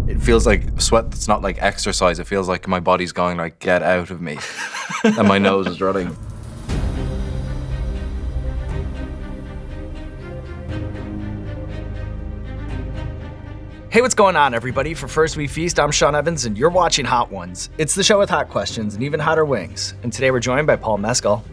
It feels like sweat that's not like exercise. It feels like my body's going like, get out of me. And my nose is running. Hey, what's going on, everybody? For First We Feast, I'm Sean Evans, and you're watching Hot Ones. It's the show with hot questions and even hotter wings. And today we're joined by Paul Mescal.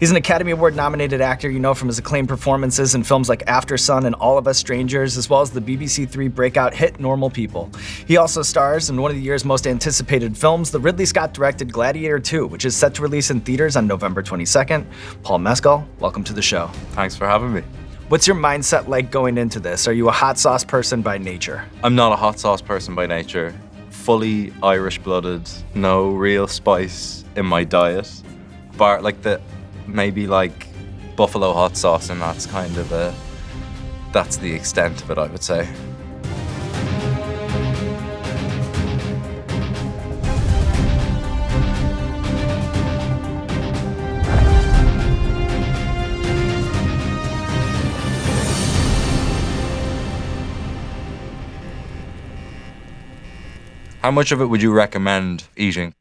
He's an Academy Award-nominated actor you know from his acclaimed performances in films like Aftersun and All of Us Strangers, as well as the BBC Three breakout hit Normal People. He also stars in one of the year's most anticipated films, the Ridley Scott directed Gladiator 2, which is set to release in theaters on November 22nd. Paul Mescal, welcome to the show. Thanks for having me. What's your mindset like going into this? Are you a hot sauce person by nature? I'm not a hot sauce person by nature. Fully Irish-blooded, no real spice in my diet. Bar like maybe like buffalo hot sauce, and that's kind of that's the extent of it, I would say. How much of it would you recommend eating?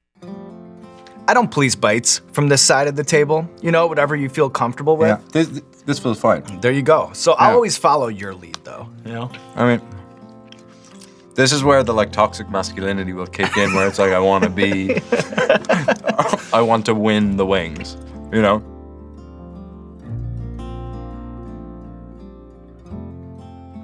I don't please bites from this side of the table. You know, whatever you feel comfortable with. Yeah, this feels fine. There you go. So I'll always follow your lead, though. You know. I mean, this is where the like toxic masculinity will kick in, where it's like I want to be, I want to win the wings. You know.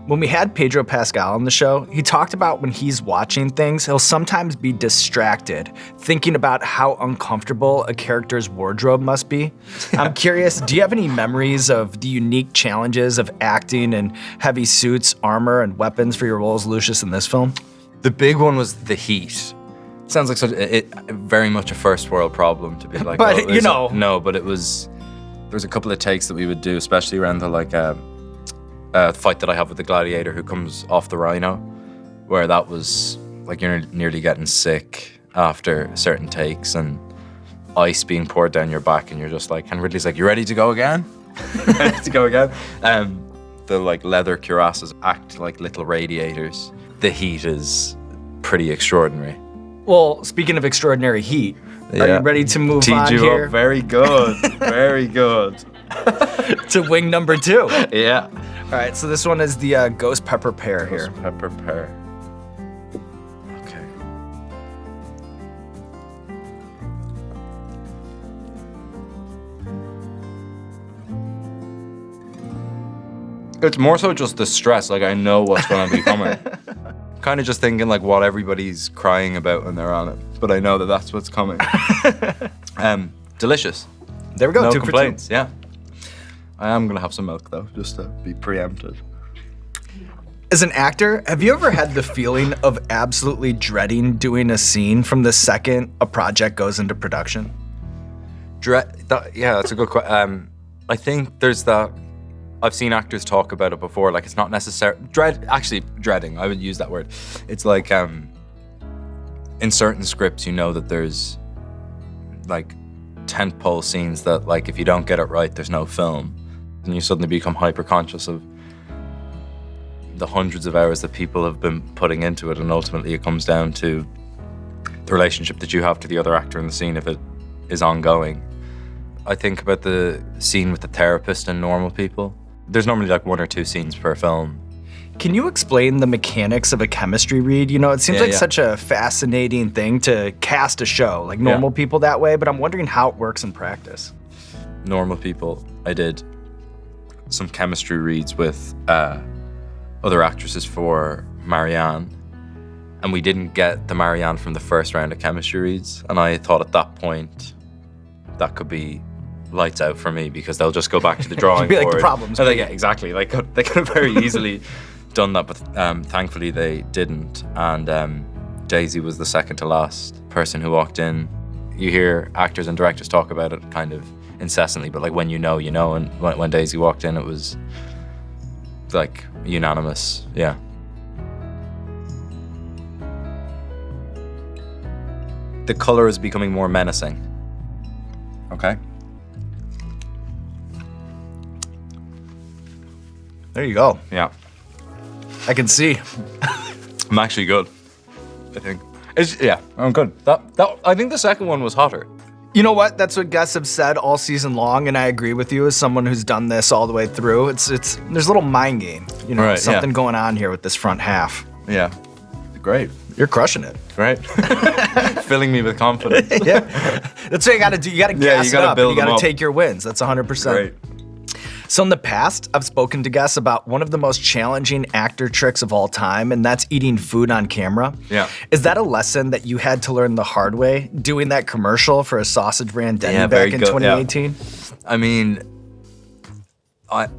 When we had Pedro Pascal on the show, he talked about when he's watching things, he'll sometimes be distracted, thinking about how uncomfortable a character's wardrobe must be. I'm curious, do you have any memories of the unique challenges of acting in heavy suits, armor, and weapons for your role as Lucius in this film? The big one was the heat. Sounds like very much a first world problem to be like. But you know, no, but there was a couple of takes that we would do, especially around the like. Fight that I have with the Gladiator who comes off the rhino, where that was like you're nearly getting sick after certain takes and ice being poured down your back, and you're just like, and Ridley's like, you ready to go again? Ready to go again? The like leather cuirasses act like little radiators. The heat is pretty extraordinary. Well, speaking of extraordinary heat, are you ready to move on here? Up. Very good, very good. To wing number 2. Yeah. All right, so this one is the ghost pepper pear here. Ghost pepper pear. Okay. It's more so just the stress. Like I know what's going to be coming. Kind of just thinking like what everybody's crying about when they're on it, but I know that that's what's coming. Delicious. There we go. No 2 complaints. for 2. Yeah. I am gonna have some milk though, just to be preempted. As an actor, have you ever had the feeling of absolutely dreading doing a scene from the second a project goes into production? Yeah, that's a good question. I think there's that. I've seen actors talk about it before. Like it's not necessary. Dreading. I would use that word. It's like in certain scripts, you know that there's like tentpole scenes that like if you don't get it right, there's no film. And you suddenly become hyper conscious of the hundreds of hours that people have been putting into it, and ultimately it comes down to the relationship that you have to the other actor in the scene if it is ongoing. I think about the scene with the therapist and Normal People. There's normally like 1 or 2 scenes per film. Can you explain the mechanics of a chemistry read? You know, it seems such a fascinating thing to cast a show, like Normal People that way, but I'm wondering how it works in practice. Normal People, I did some chemistry reads with other actresses for Marianne, and we didn't get the Marianne from the first round of chemistry reads, and I thought at that point that could be lights out for me because they'll just go back to the drawing board. Like the problems. Yeah, exactly. Like they could have very easily done that, but thankfully they didn't. And Daisy was the second to last person who walked in. You hear actors and directors talk about it kind of incessantly, but like when you know, you know. And when Daisy walked in, it was like unanimous. Yeah. The color is becoming more menacing. Okay. There you go. Yeah. I can see. I'm actually good. I think. I'm good. That I think the second one was hotter. You know what? That's what guests have said all season long, and I agree with you as someone who's done this all the way through. It's there's a little mind game, Right, something going on here with this front half. Yeah. Great. You're crushing it. Great. Filling me with confidence. Yeah. That's what you got to do. You got to gas it up. Build And you them got up. to take your wins. That's 100%. Great. So in the past, I've spoken to guests about one of the most challenging actor tricks of all time, and that's eating food on camera. Yeah. Is that a lesson that you had to learn the hard way, doing that commercial for a sausage brand Denny back very in good, 2018? I mean, I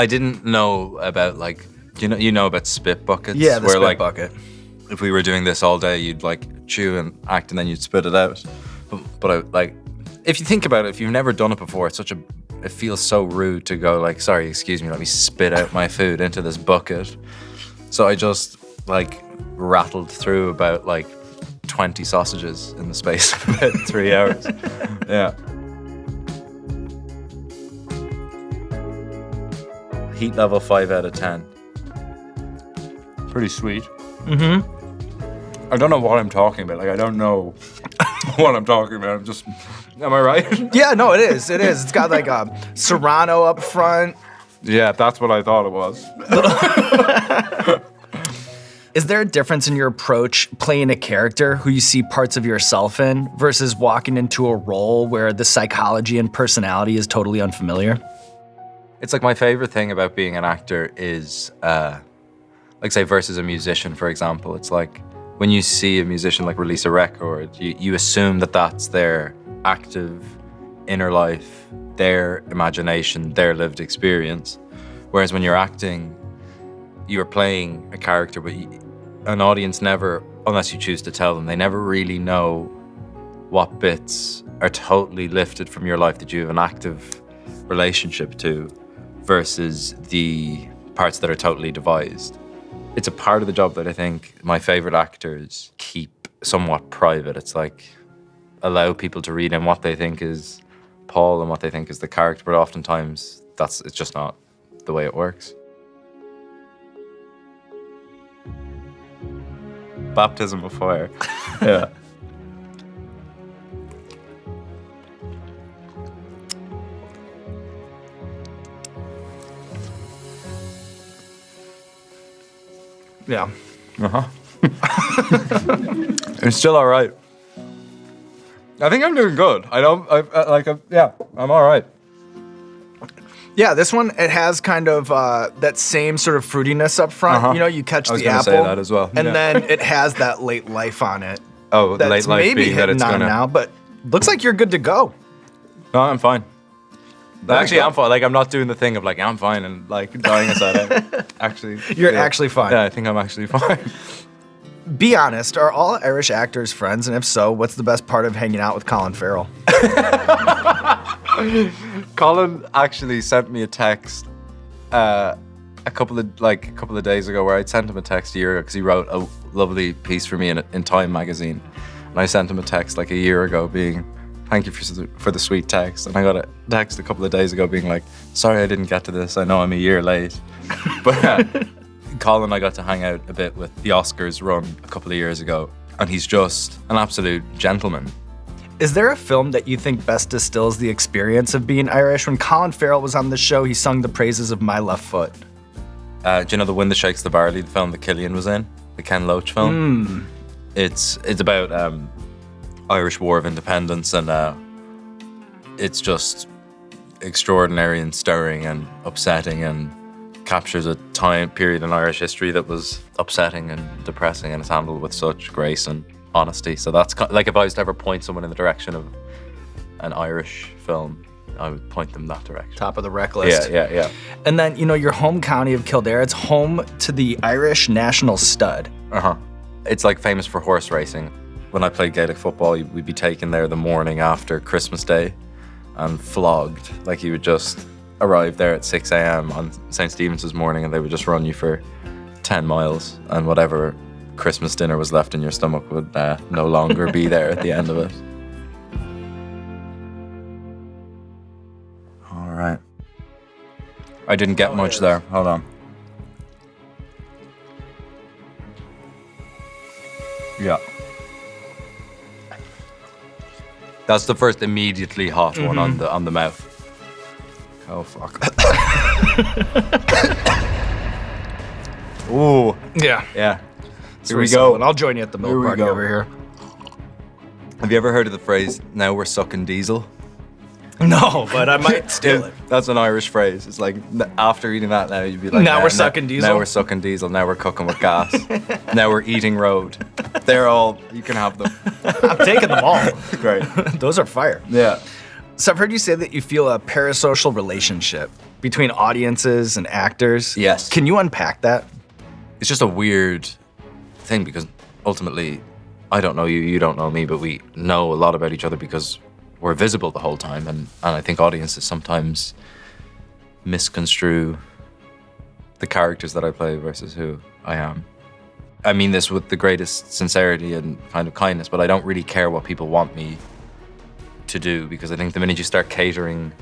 didn't know about like you know about spit buckets. Yeah, the where, spit like, bucket. If we were doing this all day, you'd like chew and act, and then you'd spit it out. But I, like, if you think about it, if you've never done it before, it feels so rude to go like, sorry, excuse me, let me spit out my food into this bucket. So I just like rattled through about like 20 sausages in the space of about 3 hours. Yeah. Heat level 5 out of 10. Pretty sweet. Mm-hmm. I don't know what I'm talking about. Like, I don't know what I'm talking about. I'm just, am I right? Yeah, no, it is. It is. It's got like a Serrano up front. Yeah, that's what I thought it was. Is there a difference in your approach playing a character who you see parts of yourself in versus walking into a role where the psychology and personality is totally unfamiliar? It's like my favorite thing about being an actor is, like say versus a musician, for example. It's like when you see a musician like release a record, you assume that that's their active inner life, their imagination, their lived experience. Whereas when you're acting, you are playing a character, but an audience never, unless you choose to tell them, they never really know what bits are totally lifted from your life that you have an active relationship to versus the parts that are totally devised. It's a part of the job that I think my favorite actors keep somewhat private. It's like allow people to read in what they think is Paul and what they think is the character, but oftentimes it's just not the way it works. Baptism of fire. Yeah. Yeah. Uh-huh. It's still all right. I think I'm doing good. I'm all right. Yeah, this one, it has kind of that same sort of fruitiness up front. Uh-huh. You know, you catch I was the gonna apple. say that as well. And Yeah. then it has that late life on it. Oh, the That's late life maybe being that hitting it's on gonna. now, but looks like you're good to go. No, I'm fine. Very Actually, good. I'm fine. Like, I'm not doing the thing of like I'm fine and like dying inside out. Actually, You're yeah. actually fine. Yeah, I think I'm actually fine. Be honest, are all Irish actors friends? And if so, what's the best part of hanging out with Colin Farrell? Colin actually sent me a text a couple of days ago where I'd sent him a text a year ago because he wrote a lovely piece for me in Time magazine, and I sent him a text like a year ago being, "Thank you for the sweet text," and I got a text a couple of days ago being like, "Sorry I didn't get to this. I know I'm a year late," but Colin, I got to hang out a bit with the Oscars run a couple of years ago, and he's just an absolute gentleman. Is there a film that you think best distills the experience of being Irish? When Colin Farrell was on the show, he sung the praises of My Left Foot. Do you know The Wind That Shakes the Barley, the film that Cillian was in? The Ken Loach film? It's about Irish War of Independence, and it's just extraordinary and stirring and upsetting, and captures a time period in Irish history that was upsetting and depressing, and it's handled with such grace and honesty. So that's like, if I was to ever point someone in the direction of an Irish film, I would point them that direction. Top of the rec list. Yeah. And then, you know, your home county of Kildare, it's home to the Irish national stud. It's like famous for horse racing. When I played Gaelic football, we'd be taken there the morning after Christmas Day and flogged. Like, you would just arrive there at 6 a.m. on St. Stephen's morning, and they would just run you for 10 miles, and whatever Christmas dinner was left in your stomach would no longer be there at the end of it. All right. I didn't get much there. Hold on. Yeah. That's the first immediately hot one on the mouth. Oh fuck. Ooh. Yeah. Yeah. Here we Pretty go. simple. And I'll join you at the milk Here we party go. over here. Have you ever heard of the phrase, now we're sucking diesel? No, but I might steal it. That's an Irish phrase. It's like, after eating that now, you'd be like, Now we're sucking diesel? Now we're sucking diesel. Now we're cooking with gas. Now we're eating road. They're all, you can have them. I'm taking them all. Great. Those are fire. Yeah. So I've heard you say that you feel a parasocial relationship between audiences and actors. Yes. Can you unpack that? It's just a weird thing because ultimately, I don't know you, you don't know me, but we know a lot about each other because we're visible the whole time. And I think audiences sometimes misconstrue the characters that I play versus who I am. I mean this with the greatest sincerity and kind of kindness, but I don't really care what people want me to do because I think the minute you start catering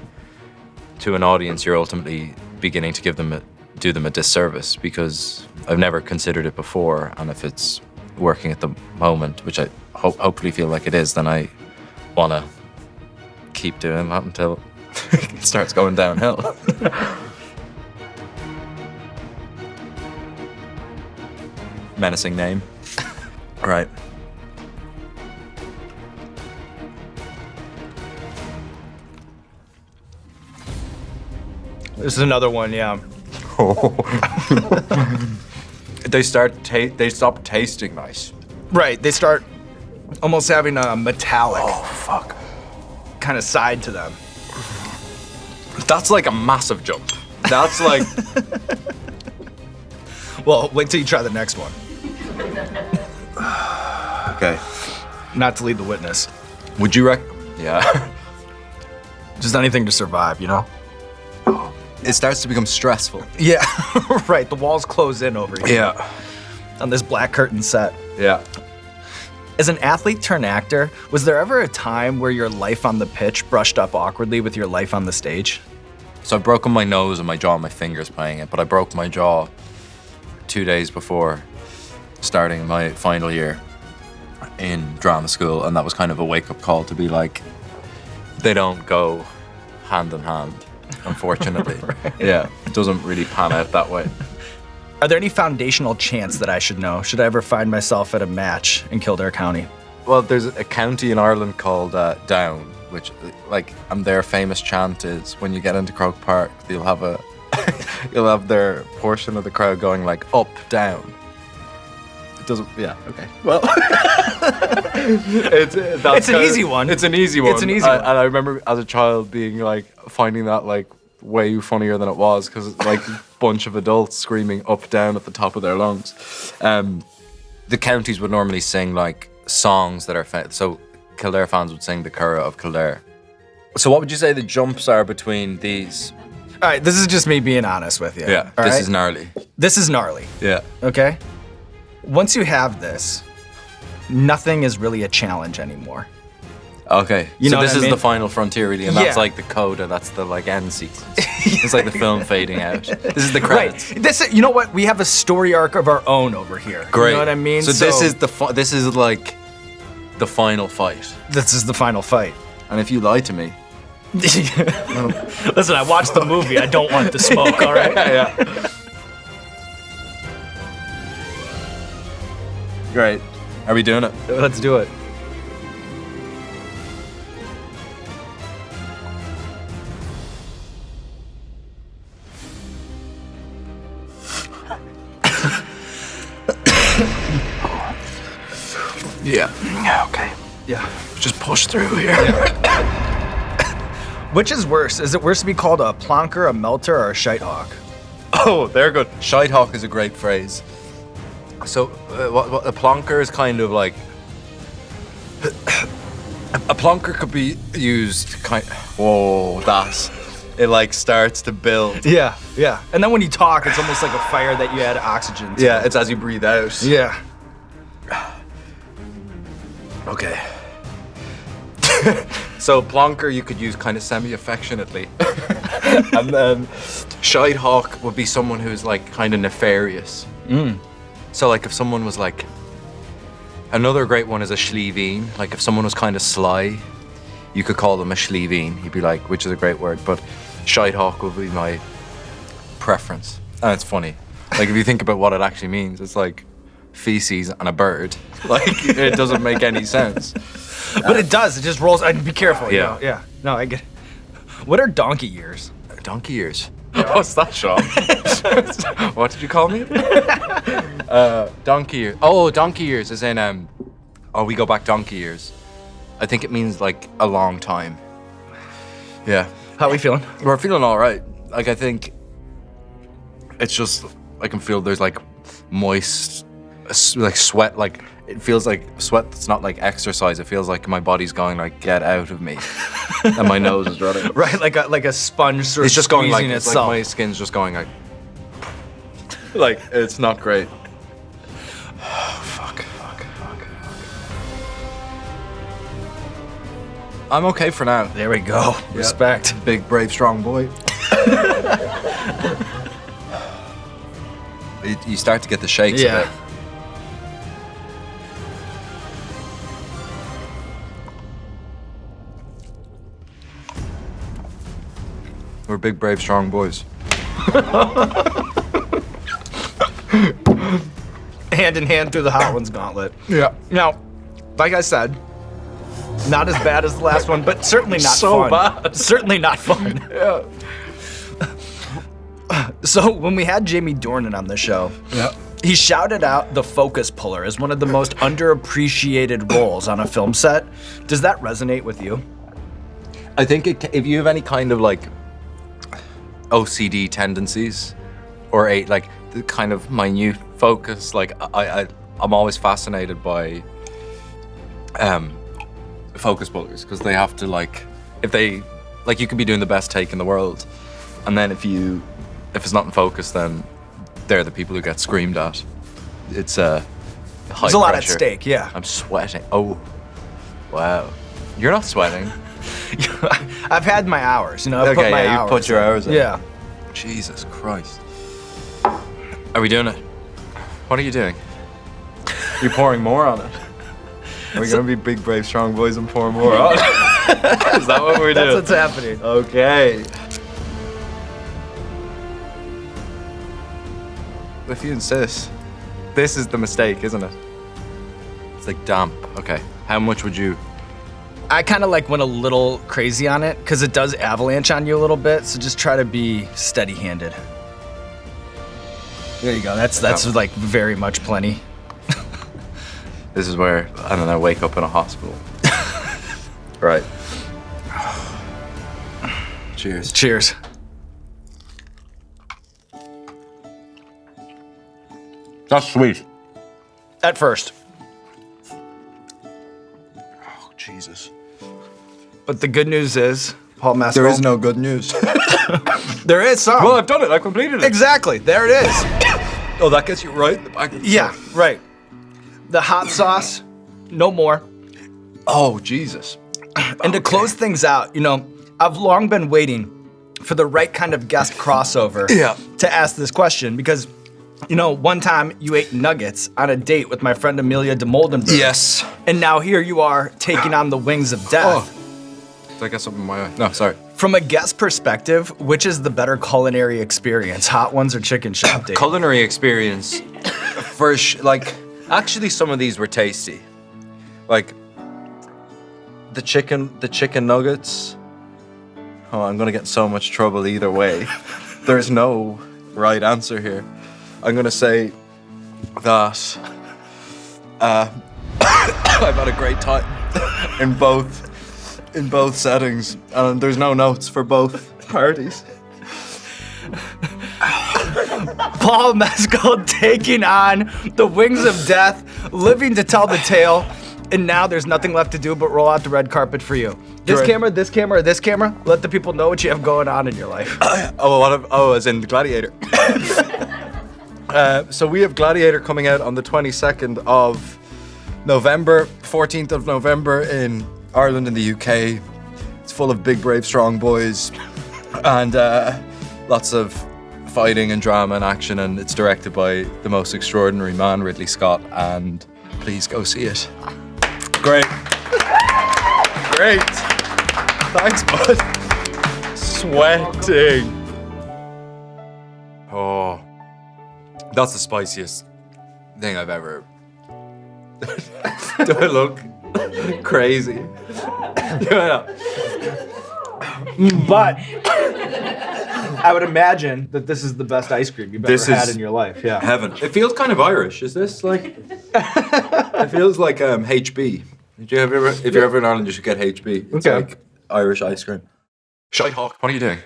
to an audience, you're ultimately beginning to do them a disservice because I've never considered it before. And if it's working at the moment, which I hopefully feel like it is, then I want to keep doing that until it starts going downhill. Menacing name. Right. This is another one, yeah. They stop tasting nice. Right, they start almost having a metallic Fuck. kind of side to them. That's like a massive jump. That's like Well, wait till you try the next one. okay. Not to lead the witness. Would you Yeah. Just anything to survive, you know? It starts to become stressful. Yeah, right. The walls close in over here. Yeah. On this black curtain set. Yeah. As an athlete turned actor, was there ever a time where your life on the pitch brushed up awkwardly with your life on the stage? So I've broken my nose and my jaw and my fingers playing it, but I broke my jaw 2 days before starting my final year in drama school, and that was kind of a wake-up call to be like, they don't go hand in hand, unfortunately. Right. Yeah, it doesn't really pan out that way. Are there any foundational chants that I should know should I ever find myself at a match in Kildare County? Well, there's a county in Ireland called Down, which, like, and their famous chant is when you get into Croke Park, you'll have you'll have their portion of the crowd going like up, down. It doesn't. Yeah. Okay. Well, It's an easy one. It's an easy one. It's an easy one. And I remember as a child being like finding that like way funnier than it was because it's like a bunch of adults screaming up, down at the top of their lungs. The counties would normally sing like songs that are so Kildare fans would sing the Curragh of Kildare. So what would you say the jumps are between these? All right, this is just me being honest with you. Yeah, all this right? is gnarly. This is gnarly, Yeah. okay? Once you have this, nothing is really a challenge anymore. Okay. You know so this what I is mean? the final frontier, really, and that's Yeah. like the coda. That's the like end sequence. It's like the film fading out. This is the credits. Right. This, you know what? We have a story arc of our own over here. Great. You know what I mean? So this is this is like the final fight. This is the final fight. And if you lie to me, Listen, I watched the movie. I don't want the smoke, all right? yeah. Great. Are we doing it? Let's do it. Yeah. Okay. Yeah. Just push through here. Which is worse? Is it worse to be called a plonker, a melter, or a shite hawk? Oh, they're good. Shite hawk is a great phrase. So, what a plonker is kind of like. A plonker could be used Whoa, that's. It like starts to build. Yeah, yeah. And then when you talk, it's almost like a fire that you add oxygen to. Yeah, it's as you breathe out. Yeah. Okay. So plonker you could use kind of semi-affectionately. And then shite hawk would be someone who's like kind of nefarious. So like if someone was like, Another great one is a Schleveen. Like if someone was kind of sly, you could call them a Schleveen. You'd be like, which is a great word, but Shitehawk would be my preference. And it's funny. Like if you think about what it actually means, it's like feces and a bird. Like it doesn't make any sense. But it does. It just rolls. And be careful. Yeah. You know? Yeah. No, I get it. What are donkey ears? Donkey ears. What's that, Sean? What did you call me? Donkey ears. Oh, donkey ears is in, we go back donkey years. I think it means like a long time. Yeah. How are we feeling? We're feeling all right. Like I think it's just, I can feel there's like moist, like sweat, like it feels like sweat that's not like exercise. It feels like my body's going like, get out of me. And my nose is running. Right, like a sponge sort It's of just going like, squeezing it's like itself. my skin's just going like it's not great. Fuck. I'm okay for now. There we go. Yeah. Respect. Big, brave, strong boy. You start to get the shakes a Yeah. bit. We're big, brave, strong boys. Hand in hand through the Hot Ones gauntlet. Yeah. Now, like I said, not as bad as the last one, but certainly not So fun. bad. Certainly not fun. Yeah. So when we had Jamie Dornan on the show, Yeah. he shouted out the focus puller as one of the most underappreciated roles on a film set. Does that resonate with you? I think if you have any kind of like OCD tendencies or like the kind of minute focus, like I'm always fascinated by focus pullers because they have to like, if they like, you could be doing the best take in the world, and then if it's not in focus, then they're the people who get screamed at. It's high There's a lot at pressure. stake, yeah. I'm sweating. Oh, wow. You're not sweating. I've had my hours, you know. I've put my you hours put your in. hours in. Yeah. Jesus Christ. Are we doing it? What are you doing? You're pouring more on it. Are we gonna be big, brave, strong boys and pour more on? Is that what we're doing? That's what's happening. Okay. If you insist. This is the mistake, isn't it? It's like damp. Okay. How much would you? I kind of like went a little crazy on it because it does avalanche on you a little bit. So just try to be steady-handed. There you go. That's like very much plenty. This is where I don't know. Wake up in a hospital. Right. Cheers. Cheers. That's sweet. At first. Oh, Jesus. But the good news is, Paul Mescal. There is no good news. There is some. Well, I've done it. I completed it. Exactly. There it is. Oh, that gets you right in the back. Yeah, right. The hot sauce, no more. Oh, Jesus. And to close things out, you know, I've long been waiting for the right kind of guest crossover Yeah. to ask this question because, you know, one time you ate nuggets on a date with my friend Amelia de Moldenberg. Yes. And now here you are taking on the wings of death. Oh. Did I get something in my eye? No, sorry. From a guest perspective, which is the better culinary experience, Hot Ones or Chicken Shop date? Culinary experience. Like, actually, some of these were tasty. Like, the chicken nuggets. Oh, I'm gonna get in so much trouble either way. There's no right answer here. I'm gonna say that I've had a great time in both settings, and there's no notes for both parties. Paul Mescal taking on the wings of death, living to tell the tale, and now there's nothing left to do but roll out the red carpet for you. This Right. camera, this camera, or this camera, let the people know what you have going on in your life. As in Gladiator. So we have Gladiator coming out on the 22nd of November, 14th of November in Ireland and the UK. It's full of big, brave, strong boys and lots of fighting and drama and action, and it's directed by the most extraordinary man, Ridley Scott, and Please go see it. Great. Great. Thanks, bud. Sweating. Oh, that's the spiciest thing I've ever. Do I look crazy? Yeah. But I would imagine that this is the best ice cream you've ever had in your life. Yeah. Heaven. It feels kind of Irish. Is this like? It feels like HB. If you're ever in Ireland, you should get HB. It's like Irish ice cream. Shy Hawk, what are you doing?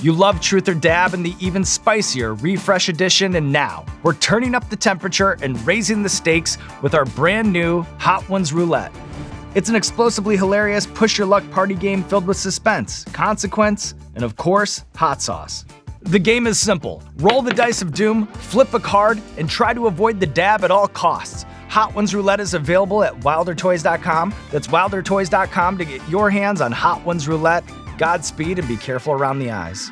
You love Truth or Dab in the even spicier Refresh Edition, and now we're turning up the temperature and raising the stakes with our brand new Hot Ones Roulette. It's an explosively hilarious push-your-luck party game filled with suspense, consequence, and of course, hot sauce. The game is simple. Roll the dice of doom, flip a card, and try to avoid the dab at all costs. Hot Ones Roulette is available at wildertoys.com. That's wildertoys.com to get your hands on Hot Ones Roulette. Godspeed and be careful around the eyes.